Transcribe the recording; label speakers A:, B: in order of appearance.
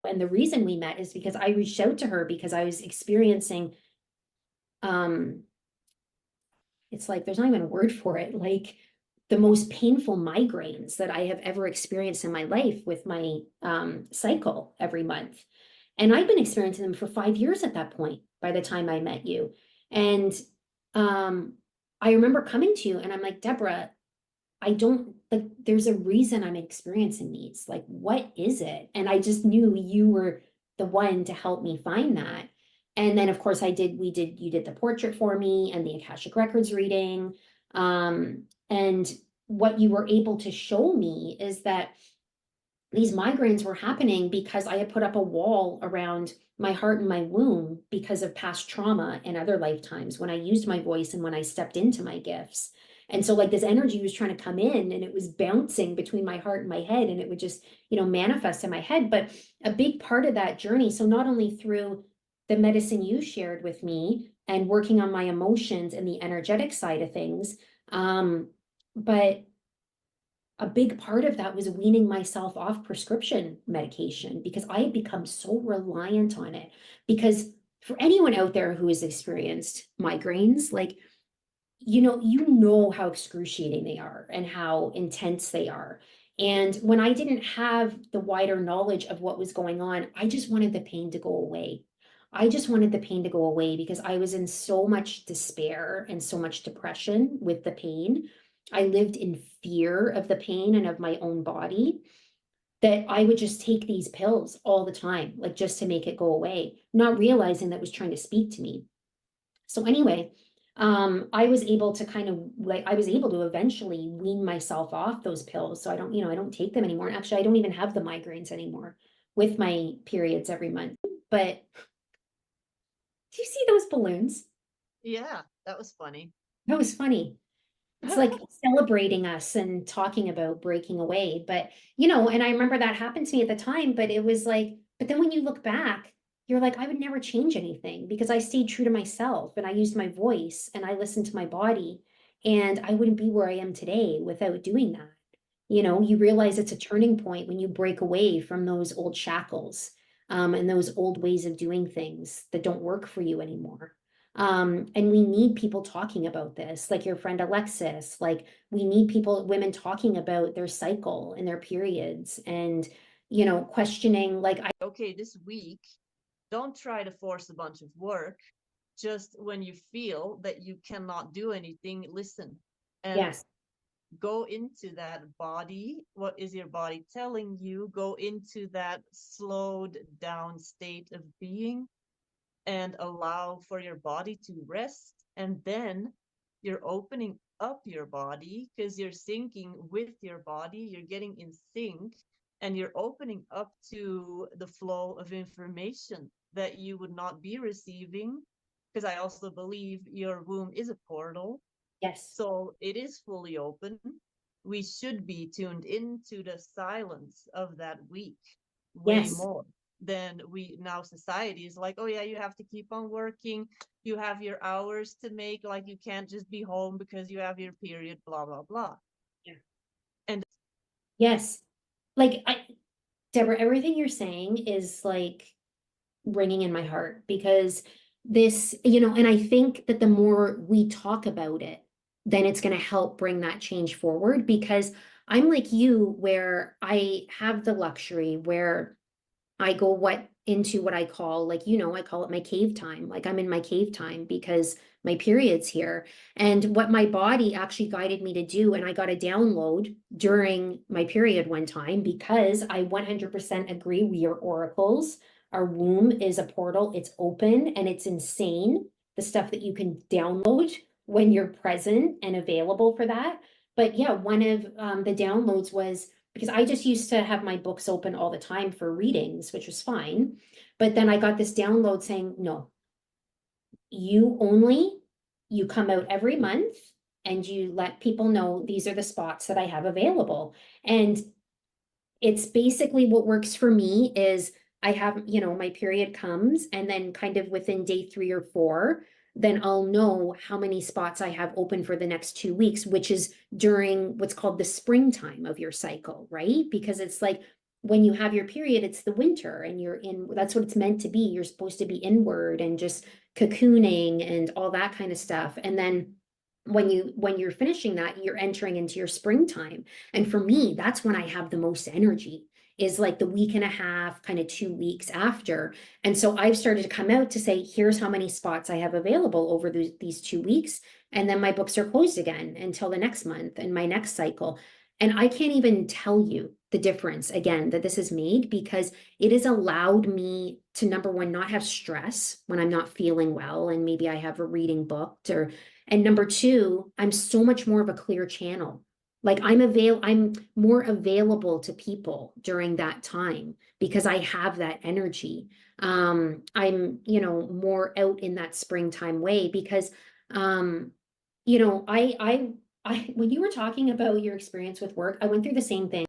A: And the reason we met is because I reached out to her because I was experiencing, it's like, there's not even a word for it, like the most painful migraines that I have ever experienced in my life with my cycle every month. And I've been experiencing them for 5 years at that point, by the time I met you. And I remember coming to you and I'm like, Deborah, I don't, like, there's a reason I'm experiencing these. Like, what is it? And I just knew you were the one to help me find that. And then, of course, you did the portrait for me and the Akashic Records reading. And what you were able to show me is that these migraines were happening because I had put up a wall around my heart and my womb because of past trauma and other lifetimes when I used my voice and when I stepped into my gifts. And so like this energy was trying to come in and it was bouncing between my heart and my head, and it would just, manifest in my head. But a big part of that journey, so not only through the medicine you shared with me and working on my emotions and the energetic side of things, but a big part of that was weaning myself off prescription medication because I had become so reliant on it. Because for anyone out there who has experienced migraines, like, you know how excruciating they are and how intense they are. And when I didn't have the wider knowledge of what was going on, I just wanted the pain to go away. I just wanted the pain to go away because I was in so much despair and so much depression with the pain. I lived in fear of the pain and of my own body, that I would just take these pills all the time, like just to make it go away, not realizing that it was trying to speak to me. So anyway, I was able to eventually wean myself off those pills. So I don't take them anymore. Actually, I don't even have the migraines anymore with my periods every month. But do you see those balloons?
B: Yeah, that was funny.
A: That was funny. It's like celebrating us and talking about breaking away. But, and I remember that happened to me at the time, but it was like, but then when you look back, you're like, I would never change anything because I stayed true to myself and I used my voice and I listened to my body, and I wouldn't be where I am today without doing that. You realize it's a turning point when you break away from those old shackles, and those old ways of doing things that don't work for you anymore. And we need people talking about this, like your friend Alexis. Like, we need women talking about their cycle and their periods and, questioning, like,
B: okay, this week, don't try to force a bunch of work. Just when you feel that you cannot do anything, listen and
A: yes,
B: go into that body. What is your body telling you? Go into that slowed down state of being and allow for your body to rest. And then you're opening up your body because you're syncing with your body, you're getting in sync, and you're opening up to the flow of information that you would not be receiving. Because I also believe your womb is a portal.
A: yes,
B: So it is fully open. We should be tuned into the silence of that week way
A: yes,
B: more than society is like, oh yeah, you have to keep on working, you have your hours to make, like you can't just be home because you have your period, blah blah blah.
A: yeah.
B: And
A: Yes. Like, Deborah, everything you're saying is like ringing in my heart because this, and I think that the more we talk about it, then it's going to help bring that change forward. Because I'm like you, where I have the luxury where I go into what I call, like, I call it my cave time. Like, I'm in my cave time because my period's here. And what my body actually guided me to do, and I got a download during my period one time, because I 100% agree, we are oracles. Our womb is a portal. It's open and it's insane, the stuff that you can download when you're present and available for that. But yeah, one of the downloads was, because I just used to have my books open all the time for readings, which was fine. But then I got this download saying, no, you come out every month and you let people know these are the spots that I have available. And it's basically what works for me is I have, my period comes, and then kind of within day 3 or 4, then I'll know how many spots I have open for the next 2 weeks, which is during what's called the springtime of your cycle, right? Because it's like when you have your period, it's the winter and you're in, that's what it's meant to be. You're supposed to be inward and just cocooning and all that kind of stuff. And then when you're finishing that, you're entering into your springtime. And for me, that's when I have the most energy, is like the week and a half, kind of 2 weeks after. And so I've started to come out to say, here's how many spots I have available over these 2 weeks. And then my books are closed again until the next month and my next cycle. And I can't even tell you the difference, again, that this has made, because it has allowed me to, number one, not have stress when I'm not feeling well and maybe I have a reading booked, and number two, I'm so much more of a clear channel. Like I'm more available to people during that time because I have that energy. I'm, more out in that springtime way because, I when you were talking about your experience with work, I went through the same thing.